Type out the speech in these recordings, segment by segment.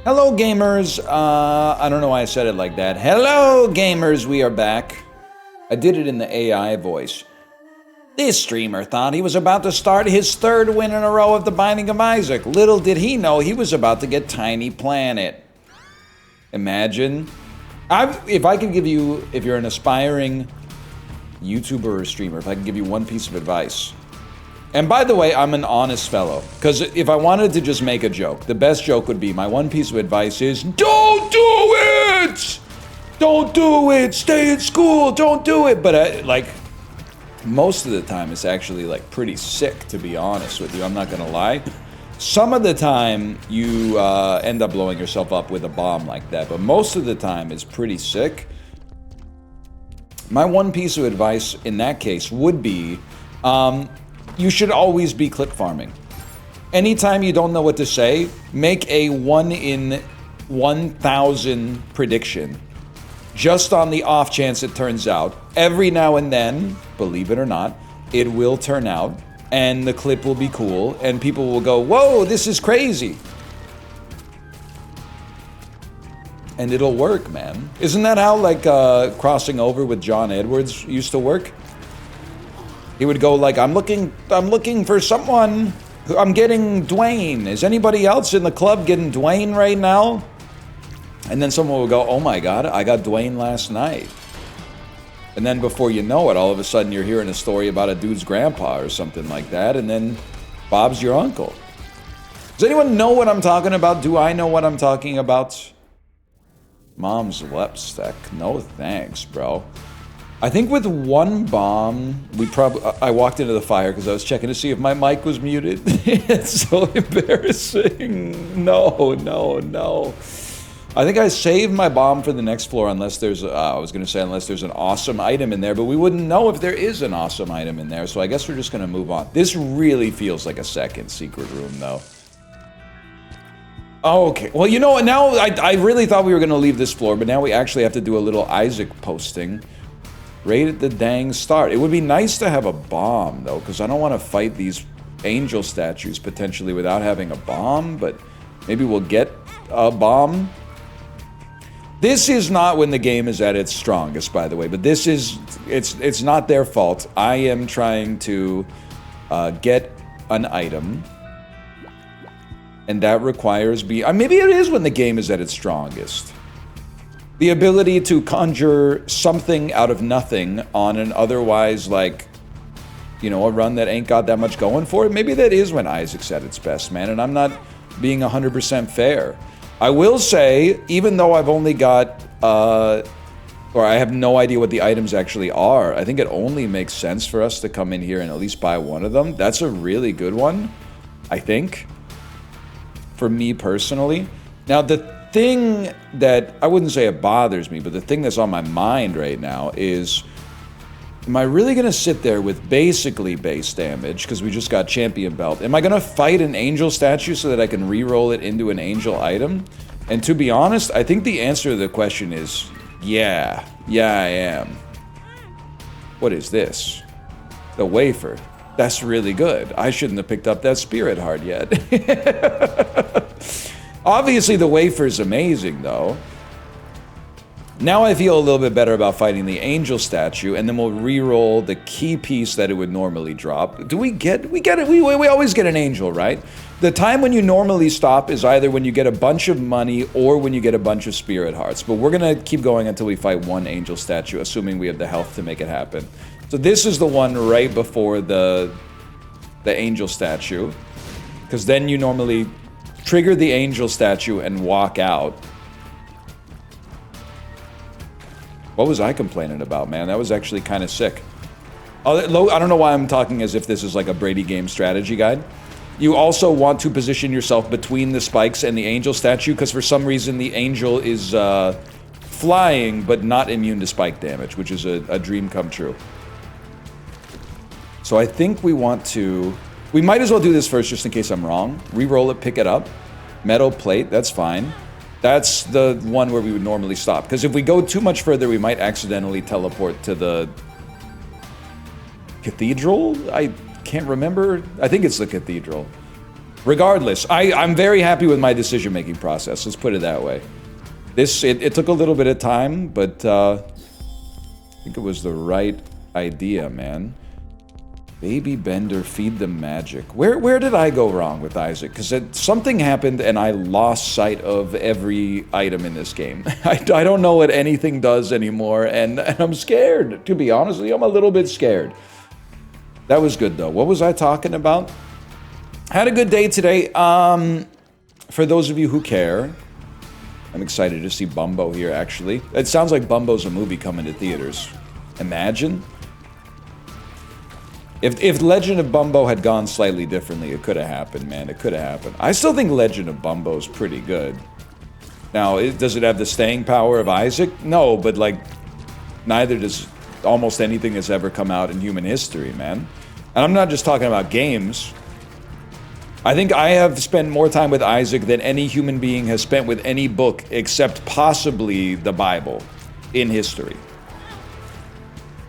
Hello, gamers. I don't know why I said it like that. Hello, gamers. We are back. I did it in the AI voice. This streamer thought he was about to start his third win in a row of the Binding of Isaac. Little did he know he was about to get Tiny Planet. Imagine. If I could give you, if you're an aspiring YouTuber or streamer, if I could give you one piece of advice. And by the way, I'm an honest fellow. Because if I wanted to just make a joke, the best joke would be, my one piece of advice is, don't do it! Don't do it! Stay in school! Don't do it! But like, most of the time it's actually like pretty sick, to be honest with you. I'm not gonna lie. Some of the time you end up blowing yourself up with a bomb like that, but most of the time it's pretty sick. My one piece of advice in that case would be, you should always be clip farming. Anytime you don't know what to say, make a 1 in 1,000 prediction. Just on the off chance it turns out. Every now and then, believe it or not, it will turn out, and the clip will be cool, and people will go, whoa, this is crazy. And it'll work, man. Isn't that how, like, crossing over with John Edwards used to work? He would go like, I'm looking for someone. I'm getting Dwayne. Is anybody else in the club getting Dwayne right now? And then someone will go, oh my God, I got Dwayne last night. And then before you know it, all of a sudden you're hearing a story about a dude's grandpa or something like that, and then Bob's your uncle. Does anyone know what I'm talking about? Do I know what I'm talking about? Mom's Lepstek. No thanks, bro. I think with one bomb, I walked into the fire because I was checking to see if my mic was muted. It's so embarrassing. No. I think I saved my bomb for the next floor unless there's, unless there's an awesome item in there, but we wouldn't know if there is an awesome item in there, so I guess we're just gonna move on. This really feels like a second secret room, though. Okay, well, you know what, now I really thought we were gonna leave this floor, but now we actually have to do a little Isaac posting. Right at the dang start. It would be nice to have a bomb, though, because I don't want to fight these angel statues potentially without having a bomb, but maybe we'll get a bomb. This is not when the game is at its strongest, by the way, but this is, it's not their fault. I am trying to get an item, and that requires maybe it is when the game is at its strongest. The ability to conjure something out of nothing on an otherwise, like, you know, a run that ain't got that much going for it. Maybe that is when Isaac's at its best, man, and I'm not being 100% fair. I will say, even though I've only got, or I have no idea what the items actually are, I think it only makes sense for us to come in here and at least buy one of them. That's a really good one, I think, for me personally. Now, the thing that, I wouldn't say it bothers me, but the thing that's on my mind right now is, am I really going to sit there with basically base damage, because we just got champion belt? Am I going to fight an angel statue so that I can re-roll it into an angel item? And to be honest, I think the answer to the question is, yeah, I am. What is this? The wafer. That's really good. I shouldn't have picked up that spirit heart yet. Obviously, the wafer's amazing, though. Now I feel a little bit better about fighting the angel statue, and then we'll re-roll the key piece that it would normally drop. Do we get it? We always get an angel, right? The time when you normally stop is either when you get a bunch of money or when you get a bunch of spirit hearts. But we're gonna keep going until we fight one angel statue, assuming we have the health to make it happen. So this is the one right before the angel statue, because then you normally trigger the angel statue and walk out. What was I complaining about, man? That was actually kind of sick. Oh, I don't know why I'm talking as if this is like a Brady game strategy guide. You also want to position yourself between the spikes and the angel statue, because for some reason the angel is flying but not immune to spike damage, which is a dream come true. So I think we want to... We might as well do this first, just in case I'm wrong. Reroll it, pick it up. Metal plate, that's fine. That's the one where we would normally stop. Because if we go too much further, we might accidentally teleport to the... cathedral? I can't remember. I think it's the cathedral. Regardless, I'm very happy with my decision-making process. Let's put it that way. It took a little bit of time, but I think it was the right idea, man. Baby Bender, feed the magic. Where did I go wrong with Isaac? Because something happened and I lost sight of every item in this game. I don't know what anything does anymore, and I'm scared. To be honest with you, I'm a little bit scared. That was good, though. What was I talking about? Had a good day today. For those of you who care, I'm excited to see Bumbo here, actually. It sounds like Bumbo's a movie coming to theaters. Imagine. If Legend of Bumbo had gone slightly differently, it could have happened, man. It could have happened. I still think Legend of Bumbo is pretty good. Now, does it have the staying power of Isaac? No, but, like, neither does almost anything that's ever come out in human history, man. And I'm not just talking about games. I think I have spent more time with Isaac than any human being has spent with any book except possibly the Bible in history.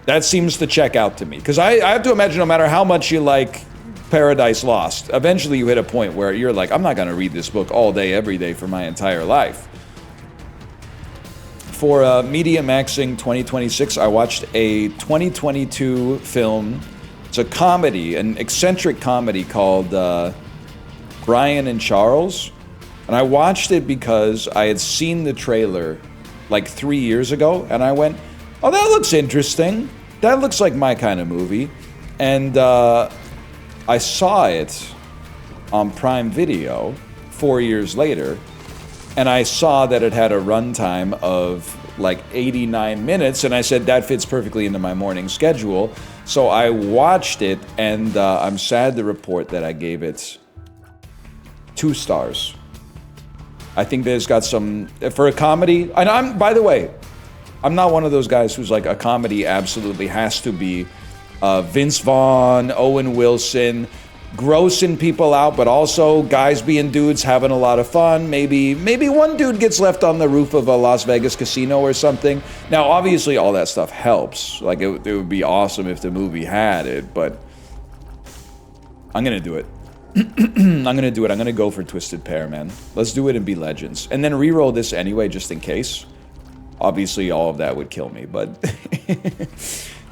That seems to check out to me. Because I have to imagine no matter how much you like Paradise Lost, eventually you hit a point where you're like, I'm not going to read this book all day, every day for my entire life. For Media Maxing 2026, I watched a 2022 film. It's a comedy, an eccentric comedy called Brian and Charles. And I watched it because I had seen the trailer like 3 years ago, and I went, oh, that looks interesting. That looks like my kind of movie. And I saw it on Prime Video 4 years later, and I saw that it had a runtime of like 89 minutes, and I said, that fits perfectly into my morning schedule. So I watched it, and I'm sad to report that I gave it 2 stars. I think there's got some, for a comedy, and by the way, I'm not one of those guys who's like, a comedy absolutely has to be Vince Vaughn, Owen Wilson, grossing people out, but also guys being dudes having a lot of fun. Maybe one dude gets left on the roof of a Las Vegas casino or something. Now, obviously, all that stuff helps. Like, it would be awesome if the movie had it, but I'm gonna do it. I'm gonna do it. I'm gonna go for Twisted Pair, man. Let's do it and be legends. And then re-roll this anyway, just in case. Obviously, all of that would kill me, but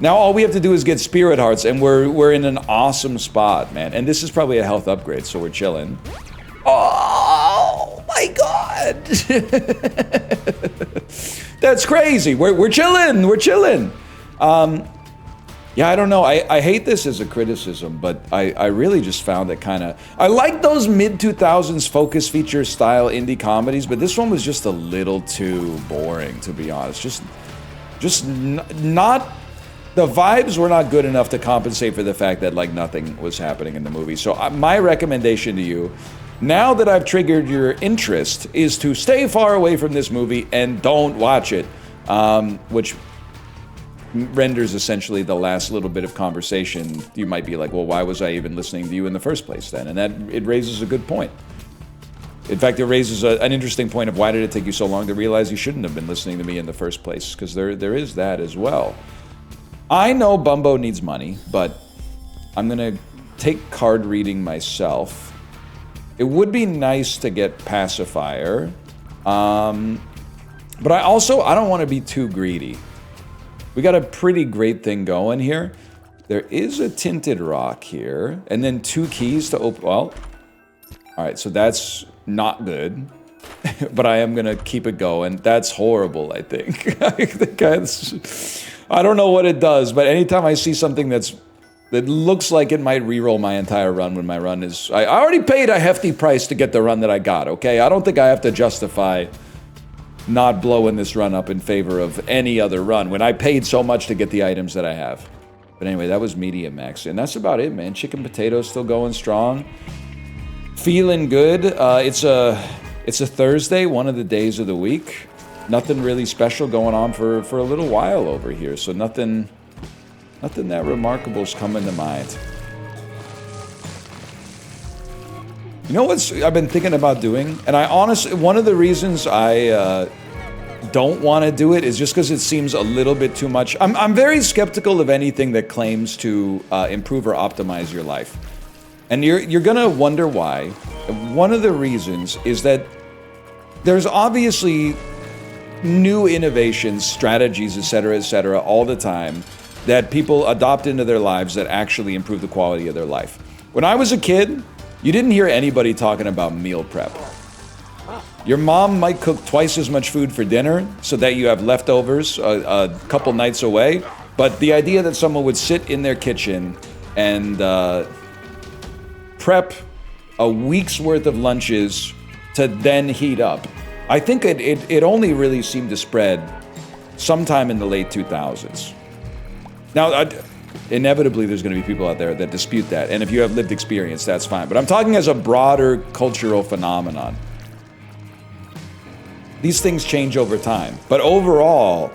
now all we have to do is get Spirit Hearts, and we're in an awesome spot, man. And this is probably a health upgrade, so we're chilling. Oh my god, that's crazy. We're chilling. We're chilling. Yeah, I don't know. I hate this as a criticism, but I really just found it kind of... I like those mid-2000s focus feature style indie comedies, but this one was just a little too boring, to be honest. Just not... The vibes were not good enough to compensate for the fact that, like, nothing was happening in the movie. So my recommendation to you, now that I've triggered your interest, is to stay far away from this movie and don't watch it, which... renders essentially the last little bit of conversation. You might be like, well, why was I even listening to you in the first place then? And that it raises a good point. In fact, it raises an interesting point of why did it take you so long to realize you shouldn't have been listening to me in the first place? Because there is that as well. I know Bumbo needs money, but I'm gonna take card reading myself. It would be nice to get Pacifier, but I don't want to be too greedy. We got a pretty great thing going here. There is a tinted rock here, and then 2 keys to open. Well, all right, so that's not good, but I am gonna keep it going. That's horrible, I think. I don't know what it does, but anytime I see something that looks like it might re-roll my entire run when my run is... I already paid a hefty price to get the run that I got, okay? I don't think I have to justify not blowing this run up in favor of any other run when I paid so much to get the items that I have. But anyway, that was Media Max, and that's about it, man. Chicken Potatoes still going strong. Feeling good. It's a Thursday, one of the days of the week. Nothing really special going on for a little while over here, so nothing that remarkable's coming to mind. You know what I've been thinking about doing? And I honestly, one of the reasons I don't want to do it is just because it seems a little bit too much. I'm very skeptical of anything that claims to improve or optimize your life. And you're gonna wonder why. One of the reasons is that there's obviously new innovations, strategies, etc., all the time that people adopt into their lives that actually improve the quality of their life. When I was a kid, you didn't hear anybody talking about meal prep. Your mom might cook twice as much food for dinner so that you have leftovers a couple nights away, but the idea that someone would sit in their kitchen and prep a week's worth of lunches to then heat up, I think it only really seemed to spread sometime in the late 2000s. Now, inevitably, there's going to be people out there that dispute that, and if you have lived experience, that's fine. But I'm talking as a broader cultural phenomenon. These things change over time. But overall,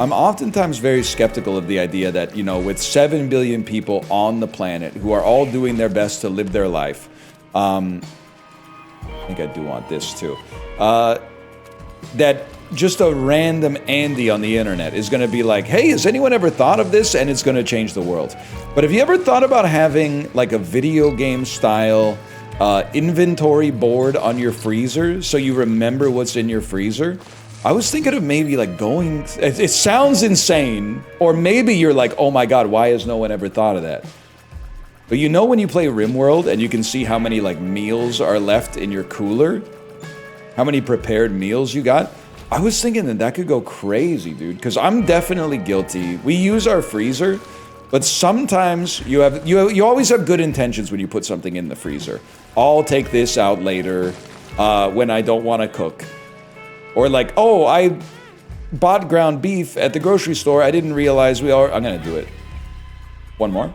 I'm oftentimes very skeptical of the idea that, you know, with 7 billion people on the planet who are all doing their best to live their life, I think I do want this too, that just a random Andy on the internet is going to be like, hey, has anyone ever thought of this? And it's going to change the world. But have you ever thought about having like a video game style inventory board on your freezer so you remember what's in your freezer? I was thinking of maybe like going, it sounds insane, or maybe you're like, oh my God, why has no one ever thought of that? But you know when you play RimWorld and you can see how many like meals are left in your cooler? How many prepared meals you got? I was thinking that could go crazy, dude, because I'm definitely guilty. We use our freezer, but sometimes you always have good intentions when you put something in the freezer. I'll take this out later when I don't want to cook. Or like, oh, I bought ground beef at the grocery store. I didn't realize I'm going to do it. One more.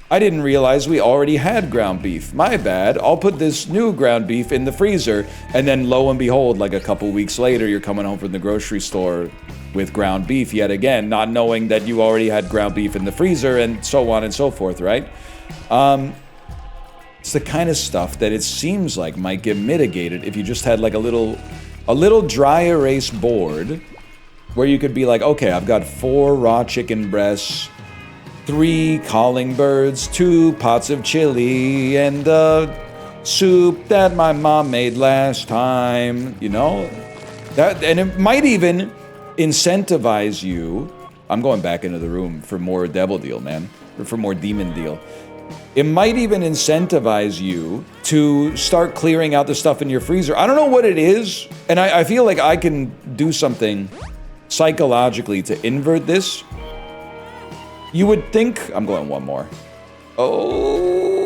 I didn't realize we already had ground beef. My bad. I'll put this new ground beef in the freezer. And then lo and behold, like a couple weeks later, you're coming home from the grocery store with ground beef yet again, not knowing that you already had ground beef in the freezer and so on and so forth, right? It's the kind of stuff that it seems like might get mitigated if you just had like a little dry erase board where you could be like, okay, I've got 4 raw chicken breasts, 3 calling birds, 2 pots of chili, and soup that my mom made last time, you know? And it might even incentivize you. I'm going back into the room for more devil deal, man, or for more demon deal. It might even incentivize you to start clearing out the stuff in your freezer. I don't know what it is, and I feel like I can do something psychologically to invert this. You would think, I'm going one more. Oh,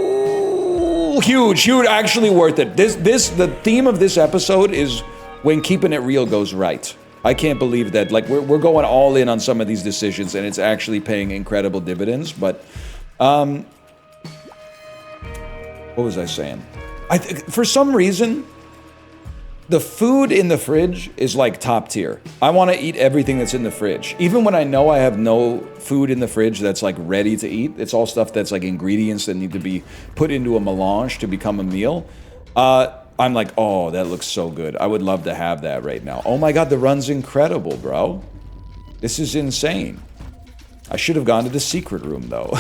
huge, actually worth it. The theme of this episode is when keeping it real goes right. I can't believe that, like, we're going all in on some of these decisions and it's actually paying incredible dividends, but, what was I saying? For some reason, the food in the fridge is like top tier. I want to eat everything that's in the fridge. Even when I know I have no food in the fridge that's like ready to eat, it's all stuff that's like ingredients that need to be put into a melange to become a meal. I'm like, oh, that looks so good. I would love to have that right now. Oh my God, the run's incredible, bro. This is insane. I should have gone to the secret room, though.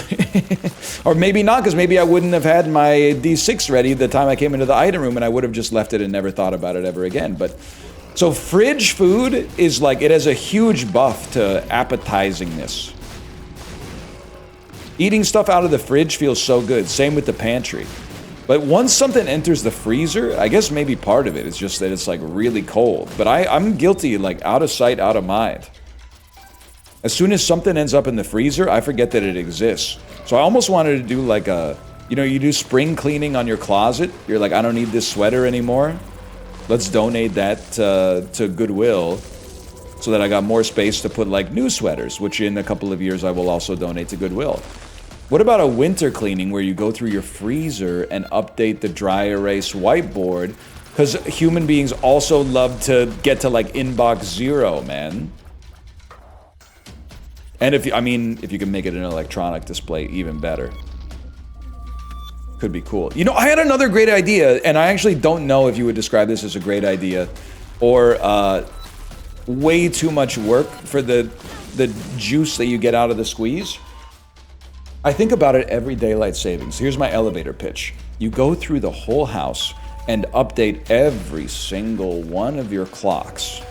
Or maybe not, because maybe I wouldn't have had my D6 ready the time I came into the item room, and I would have just left it and never thought about it ever again. But so fridge food is like, it has a huge buff to appetizingness. Eating stuff out of the fridge feels so good. Same with the pantry. But once something enters the freezer, I guess maybe part of it is just that it's like really cold. But I'm guilty, like out of sight, out of mind. As soon as something ends up in the freezer, I forget that it exists. So I almost wanted to do like you do spring cleaning on your closet. You're like, I don't need this sweater anymore. Let's donate that to Goodwill so that I got more space to put like new sweaters, which in a couple of years I will also donate to Goodwill. What about a winter cleaning where you go through your freezer and update the dry erase whiteboard? Because human beings also love to get to like inbox 0, man. And if you can make it an electronic display, even better. Could be cool. You know, I had another great idea, and I actually don't know if you would describe this as a great idea or way too much work for the juice that you get out of the squeeze. I think about it every daylight savings. Here's my elevator pitch. You go through the whole house and update every single one of your clocks.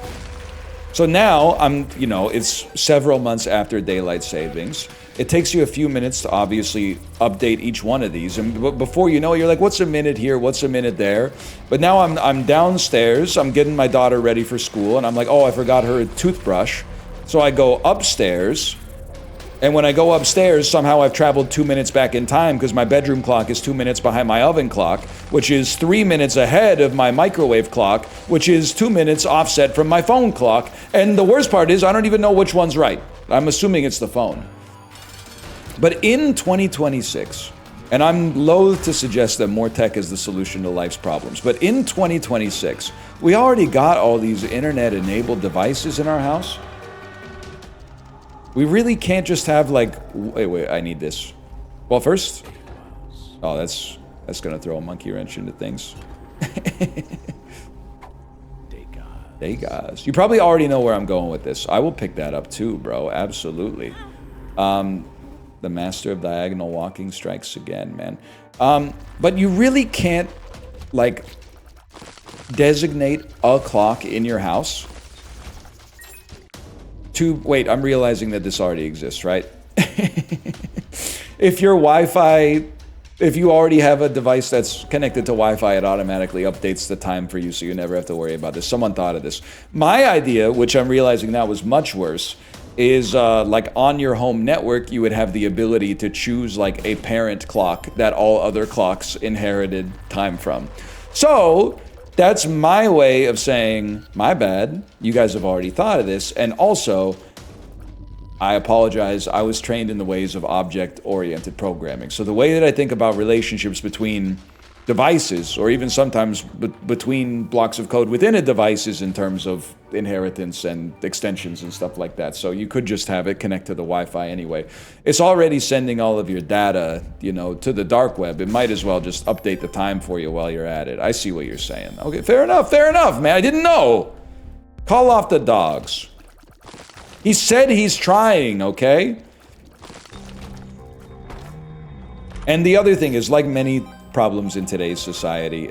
So now it's several months after daylight savings. It takes you a few minutes to obviously update each one of these. And before you know it, you're like, what's a minute here? What's a minute there? But now I'm downstairs. I'm getting my daughter ready for school. And I'm like, oh, I forgot her toothbrush. So I go upstairs. And when I go upstairs, somehow I've traveled 2 minutes back in time because my bedroom clock is 2 minutes behind my oven clock, which is 3 minutes ahead of my microwave clock, which is 2 minutes offset from my phone clock. And the worst part is I don't even know which one's right. I'm assuming it's the phone. But in 2026, and I'm loath to suggest that more tech is the solution to life's problems, but in 2026, we already got all these internet-enabled devices in our house. We really can't just have like, wait, I need this. Well, first, oh, that's gonna throw a monkey wrench into things. Degas. You probably already know where I'm going with this. I will pick that up too, bro, absolutely. The master of diagonal walking strikes again, man. But you really can't like designate a clock in your house to, wait, I'm realizing that this already exists, right? If your Wi-Fi, if you already have a device that's connected to Wi-Fi, it automatically updates the time for you, so you never have to worry about this. Someone thought of this. My idea, which I'm realizing now was much worse, is like on your home network, you would have the ability to choose like a parent clock that all other clocks inherited time from. So that's my way of saying, my bad, you guys have already thought of this, and also, I apologize, I was trained in the ways of object-oriented programming. So the way that I think about relationships between devices, or even sometimes between blocks of code within a device, is in terms of inheritance and extensions and stuff like that. So you could just have it connect to the Wi-Fi anyway. It's already sending all of your data, to the dark web. It might as well just update the time for you while you're at it. I see what you're saying. Okay, fair enough, man. I didn't know. Call off the dogs. He said he's trying, okay? And the other thing is, like many problems in today's society,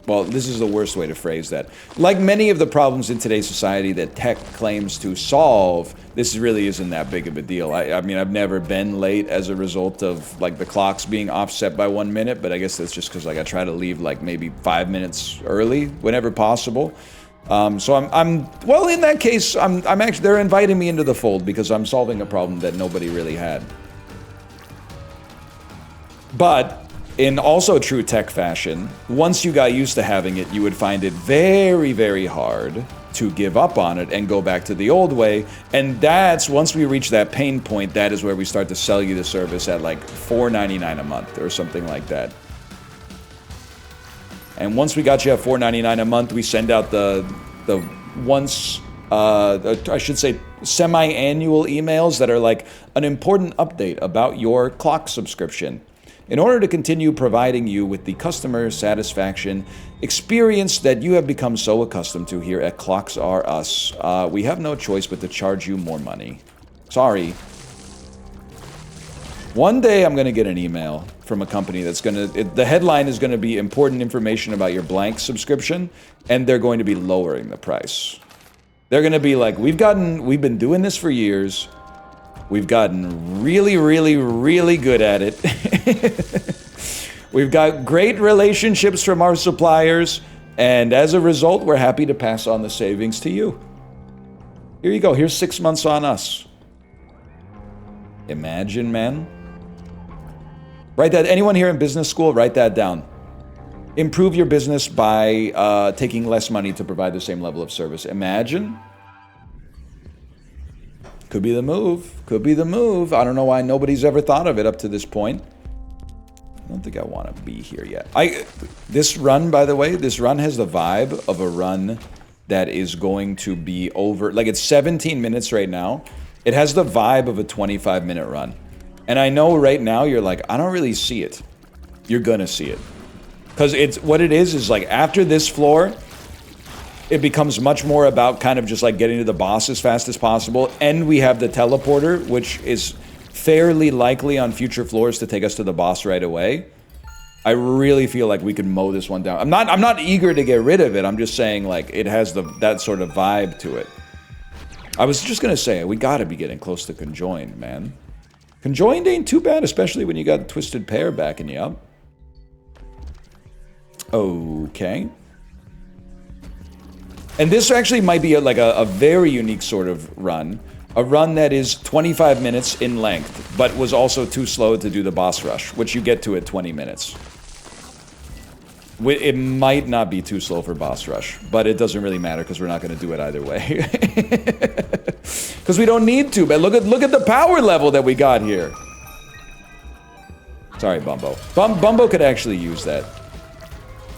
well, this is the worst way to phrase that. Like many of the problems in today's society that tech claims to solve, this really isn't that big of a deal. I mean, I've never been late as a result of like the clocks being offset by 1 minute, but I guess that's just because like I try to leave like maybe 5 minutes early whenever possible. So I'm well, in that case, I'm actually, they're inviting me into the fold because I'm solving a problem that nobody really had. But in also true tech fashion, once you got used to having it, you would find it very, very hard to give up on it and go back to the old way. And that's, once we reach that pain point, that is where we start to sell you the service at like $4.99 a month or something like that. And once we got you at $4.99 a month, we send out the once, I should say, semi-annual emails that are like an important update about your clock subscription. In order to continue providing you with the customer satisfaction experience that you have become so accustomed to here at Clocks R Us, we have no choice but to charge you more money. Sorry. One day I'm going to get an email from a company that's going to, the headline is going to be important information about your blank subscription, and they're going to be lowering the price. They're going to be like, we've been doing this for years. We've gotten really, really, really good at it. We've got great relationships from our suppliers, and as a result, we're happy to pass on the savings to you. Here you go. Here's 6 months on us. Imagine, man. Write that. Anyone here in business school, write that down. Improve your business by taking less money to provide the same level of service. Imagine. Could be the move. Could be the move. I don't know why nobody's ever thought of it up to this point. I don't think I want to be here yet. This run, by the way, this run has the vibe of a run that is going to be over. Like, it's 17 minutes right now. It has the vibe of a 25-minute run. And I know right now you're like, I don't really see it. You're gonna see it. Because it's what it is like after this floor, it becomes much more about kind of just like getting to the boss as fast as possible. And we have the teleporter, which is fairly likely on future floors to take us to the boss right away, I really feel like we could mow this one down. I'm not eager to get rid of it. I'm just saying, like, it has that sort of vibe to it. I was just gonna say, we gotta be getting close to Conjoined, man. Conjoined ain't too bad, especially when you got Twisted Pair backing you up. Okay. And this actually might be a very unique sort of run. A run that is 25 minutes in length, but was also too slow to do the boss rush, which you get to at 20 minutes. It might not be too slow for boss rush, but it doesn't really matter because we're not going to do it either way. Because we don't need to, but look at the power level that we got here. Sorry, Bumbo. Bumbo could actually use that.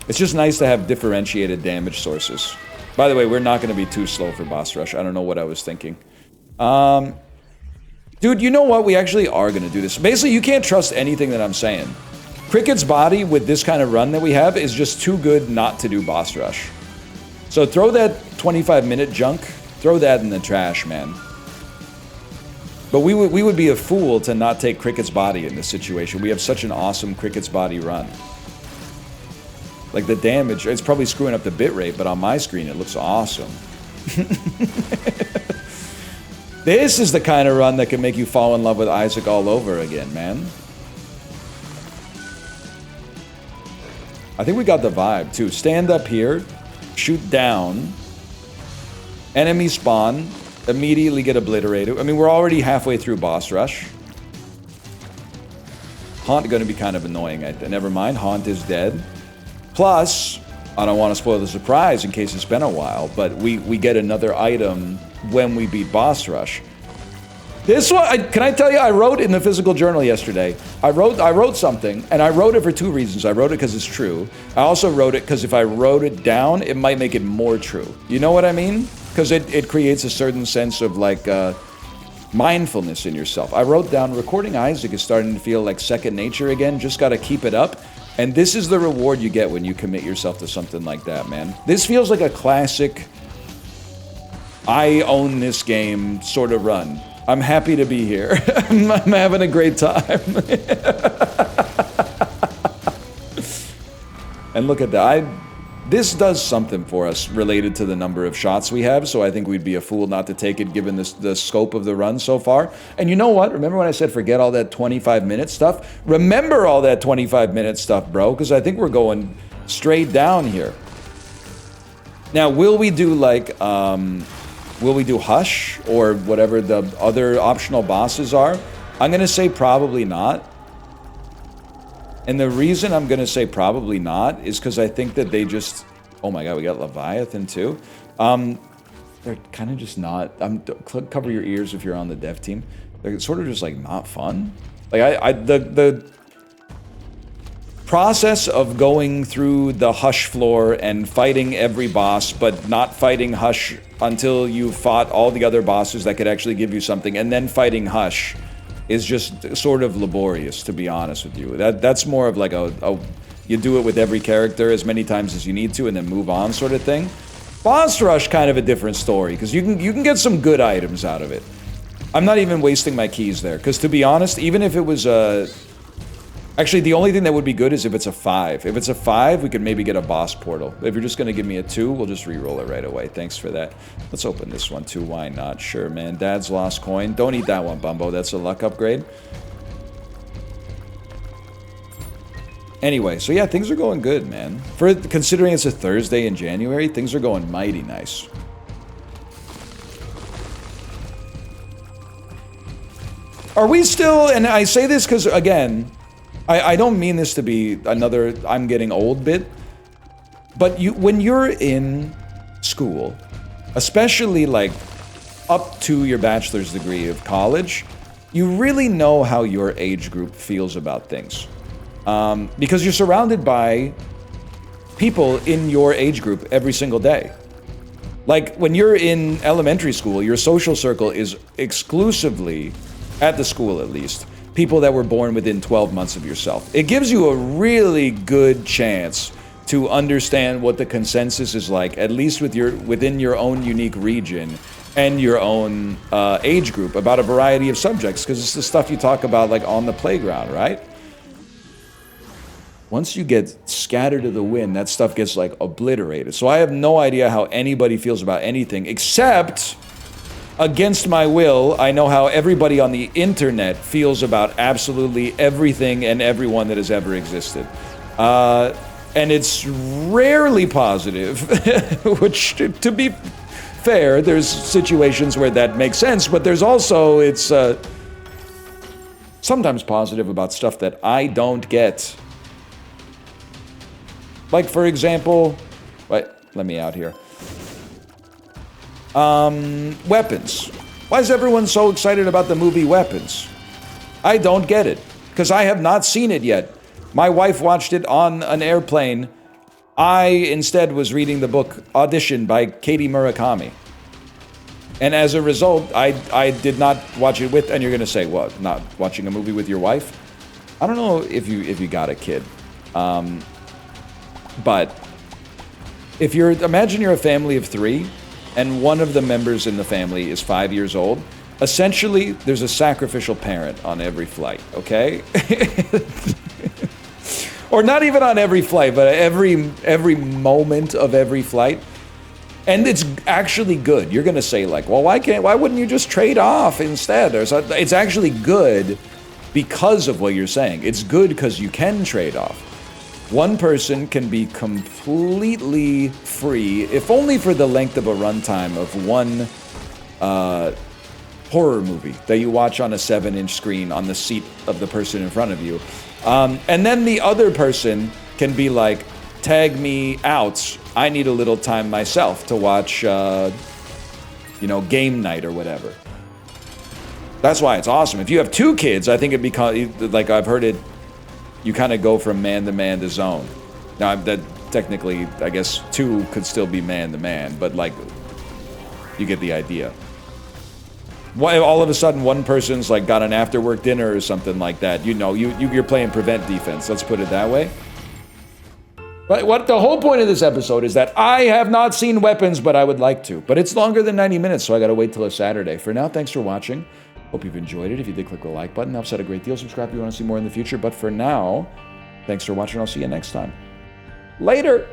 It's just nice to have differentiated damage sources. By the way, we're not going to be too slow for boss rush. I don't know what I was thinking. Dude, you know what? We actually are going to do this. Basically, you can't trust anything that I'm saying. Cricket's body with this kind of run that we have is just too good not to do boss rush. So throw that 25-minute junk, throw that in the trash, man. But we would be a fool to not take Cricket's body in this situation. We have such an awesome Cricket's body run. Like the damage, it's probably screwing up the bitrate, but on my screen it looks awesome. This is the kind of run that can make you fall in love with Isaac all over again, man. I think we got the vibe, too. Stand up here, shoot down, enemy spawn, immediately get obliterated. I mean, we're already halfway through boss rush. Haunt going to be kind of annoying. Never mind, Haunt is dead. Plus, I don't want to spoil the surprise in case it's been a while, but we get another item when we beat boss rush. This one, can I tell you, I wrote in the physical journal yesterday. I wrote something, and I wrote it for two reasons. I wrote it because it's true. I also wrote it because if I wrote it down, it might make it more true. You know what I mean? Because it creates a certain sense of, like, mindfulness in yourself. I wrote down, recording Isaac is starting to feel like second nature again. Just got to keep it up. And this is the reward you get when you commit yourself to something like that, man. This feels like a classic, I own this game sort of run. I'm happy to be here. I'm having a great time. And look at that. This does something for us related to the number of shots we have, so I think we'd be a fool not to take it given the scope of the run so far. And you know what? Remember when I said forget all that 25-minute stuff? Remember all that 25-minute stuff, bro, because I think we're going straight down here. Now, will we do like, will we do Hush or whatever the other optional bosses are? I'm going to say probably not. And the reason I'm going to say probably not is because I think that they just... Oh my god, we got Leviathan too. They're kind of just not... cover your ears if you're on the dev team. They're sort of just like not fun. Like the process of going through the Hush floor and fighting every boss, but not fighting Hush until you fought all the other bosses that could actually give you something, and then fighting Hush is just sort of laborious, to be honest with you. That's more of like a you do it with every character as many times as you need to and then move on sort of thing. Boss Rush, kind of a different story, because you can get some good items out of it. I'm not even wasting my keys there, because to be honest, even if it was a... Actually, the only thing that would be good is if it's a 5. If it's a 5, we could maybe get a boss portal. If you're just going to give me a 2, we'll just re-roll it right away. Thanks for that. Let's open this one too. Why not? Sure, man. Dad's lost coin. Don't eat that one, Bumbo. That's a luck upgrade. Anyway, so yeah, things are going good, man. For considering it's a Thursday in January, things are going mighty nice. Are we still... And I say this because, again... I don't mean this to be another I'm getting old bit, but when you're in school, especially like up to your bachelor's degree of college, you really know how your age group feels about things. Because you're surrounded by people in your age group every single day. Like when you're in elementary school, your social circle is exclusively, at the school at least, people that were born within 12 months of yourself. It gives you a really good chance to understand what the consensus is like, at least within your own unique region and your own age group, about a variety of subjects, because it's the stuff you talk about like on the playground, right? Once you get scattered to the wind, that stuff gets like obliterated. So I have no idea how anybody feels about anything, except against my will, I know how everybody on the internet feels about absolutely everything and everyone that has ever existed. And it's rarely positive, which, to be fair, there's situations where that makes sense, but there's also, it's sometimes positive about stuff that I don't get. Like, for example, wait, let me out here. Weapons. Why is everyone so excited about the movie Weapons? I don't get it, because I have not seen it yet. My wife watched it on an airplane. I instead was reading the book Audition by Katie Murakami. And as a result, I did not watch it with, and you're gonna say, what, not watching a movie with your wife? I don't know if you got a kid. But if imagine you're a family of 3, and one of the members in the family is 5 years old, essentially, there's a sacrificial parent on every flight, okay? Or not even on every flight, but every moment of every flight. And it's actually good. You're gonna say like, well, why wouldn't you just trade off instead? It's actually good because of what you're saying. It's good because you can trade off. One person can be completely free, if only for the length of a runtime of one horror movie that you watch on a 7-inch screen on the seat of the person in front of you. And then the other person can be like, tag me out. I need a little time myself to watch, game night or whatever. That's why it's awesome. If you have 2 kids, I think it becomes, like I've heard it, you kind of go from man to man to zone. Now, that technically, I guess 2 could still be man to man, but like, you get the idea. Why all of a sudden one person's like got an after-work dinner or something like that? You're playing prevent defense. Let's put it that way. But what the whole point of this episode is that I have not seen Weapons, but I would like to. But it's longer than 90 minutes, so I gotta wait till a Saturday. For now, thanks for watching. Hope you've enjoyed it. If you did, click the like button. Helps out a great deal. Subscribe if you want to see more in the future. But for now, thanks for watching. I'll see you next time. Later!